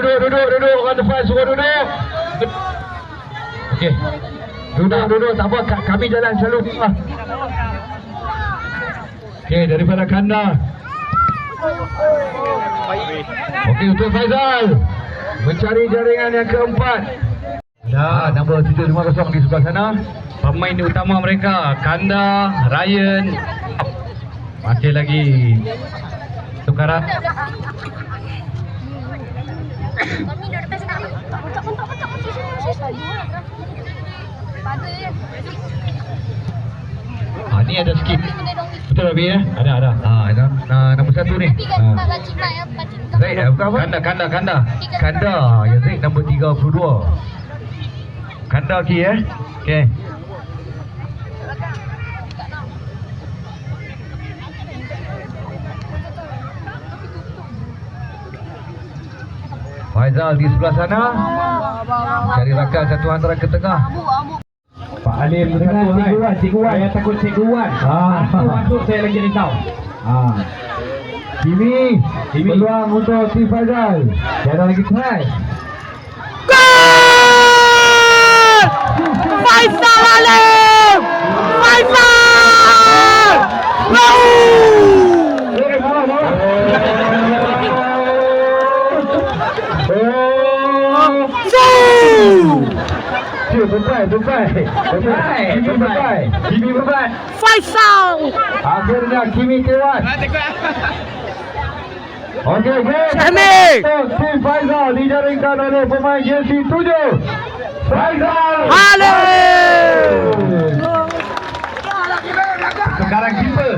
Duduk. Orang depan suruh duduk. Okey. Duduk. Tak apa. Kami jalan selalu. Okey, daripada Kanda. Okey, untuk Faizal. Mencari jaringan yang keempat. Dah, nombor 750 di sebelah sana. Pemain utama mereka, Kanda, Ryan. Masih lagi tukaran. Ni ada skip. Betul Abi ya? Ada. Nombor 1 ni. Zaid, Kanda. Ya Zaid nombor 32. Kanda okey ya. Okey. Faizal di sebelah sana. Cari rakan satu antara ke tengah. Pak Alim dengan Cikgu Wan. Saya takut Cikgu Wan. Masuk saya lagi risau. Kimi peluang untuk si Faizal. Tiada lagi try. Faizal Alim! Faizal! Kimi berbalik. Faizal! Akhirnya Kimi tewas. Okey, Syahmi! Tim Faizal dijaringkan oleh pemain jersey 7. Faizal Alim! Sekarang keeper.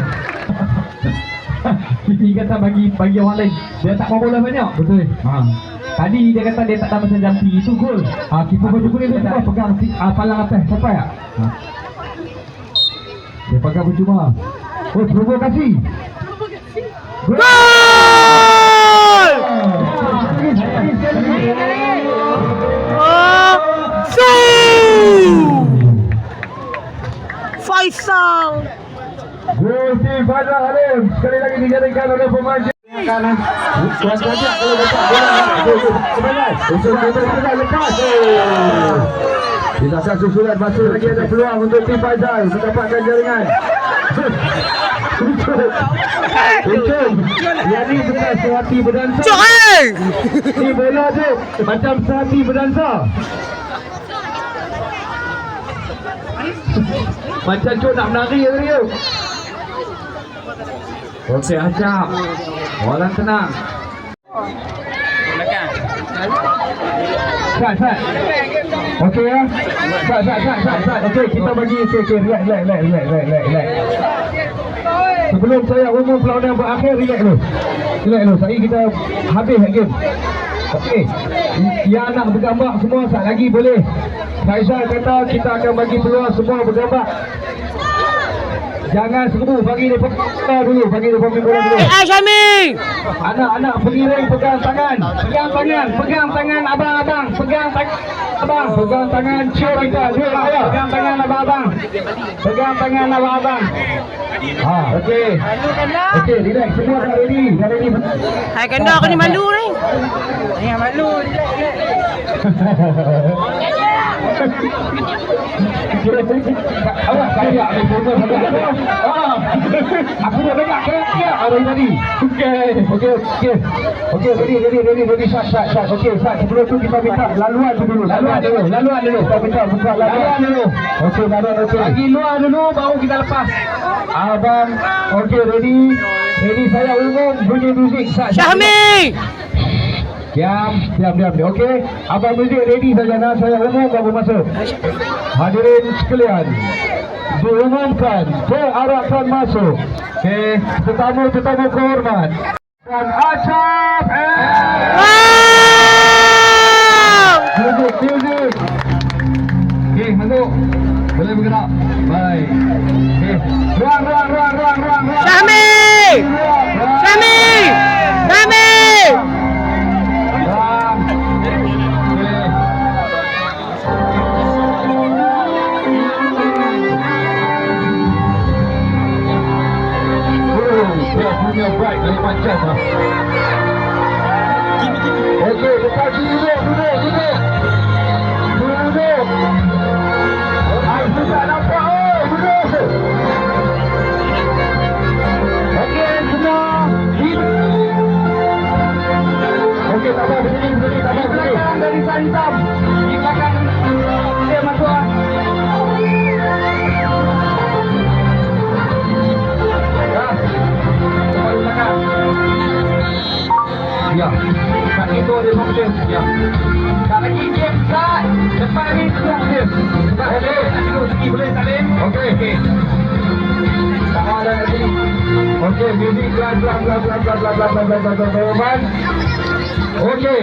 Kita kata bagi orang lain. Dia tak mahu bola banyak. Betul. Tadi dia kata dia tak ada macam jampi. Itu gol. Keeper baju kuning dia tak pegang palang atas. Sampai tak? Dia pegang bercuma. Oh, provokasi. Gol! Faizal! Gol tim Faizal Alim. Sekali lagi dijaringkan oleh pemain kanan. Kuat-kuat kalau lepas bola. Sebenarnya. Usul kita sudah lepas. Kita susulan masih lagi ada peluang untuk tim Faizal mendapatkan jaringan. Ucun. Yang ni bukan sehati berdansa. Ni bola tu macam sehati berdansa. Macam Cuk nak menari tadi tu. Okey, acap. Orang tenang. Sat. Okey ya. Sat. Okey, kita bagi relax. Sebelum saya umum perlawanan berakhir, relax dulu. Saya kita habis game. Okey. Yang nak bergambar semua sat lagi boleh. Faizal kata kita akan bagi peluang semua bergambar. Jangan serbu, bagi dia pegang dulu, bagi dia pegang bola dulu. Syahmi! Anak-anak pengiring pegang tangan abang-abang, pegang tangan cik kita, pegang tangan abang-abang. Okey, relax, semua dah ready. Hai Kanda aku ni malu ni. Malu. Awak saya ambil foto sampai aku dah banyak kerja hari tadi. Okey, ready, shot. Okey, shot. Sebelum tu kita minta laluan dulu. Kita minta buka laluan dulu. Okey, lagi luar dulu baru kita lepas. Abang, okey, ready, saya umum bunyi muzik. Syahmi! Diam. Okey, abang muzik ready saja nak saya umum baru masuk. Hadirin sekalian, diumumkan diarahkan masuk. Okey, tetamu kehormat dan Acap music. Okey, masuk. Boleh bergerak. Baik. Okey, ruang. Syahmi! Okey, lepas hitam di belakang dia masuk. Ya, cepat belakang. Ya, kat itu dia fokus. Ya. Tak lagi game start. Cepat lagi start dia. Cepat lagi. Tengok sikit boleh Salim? Okey. Tak ada lagi. Okey, music pelan. Okey.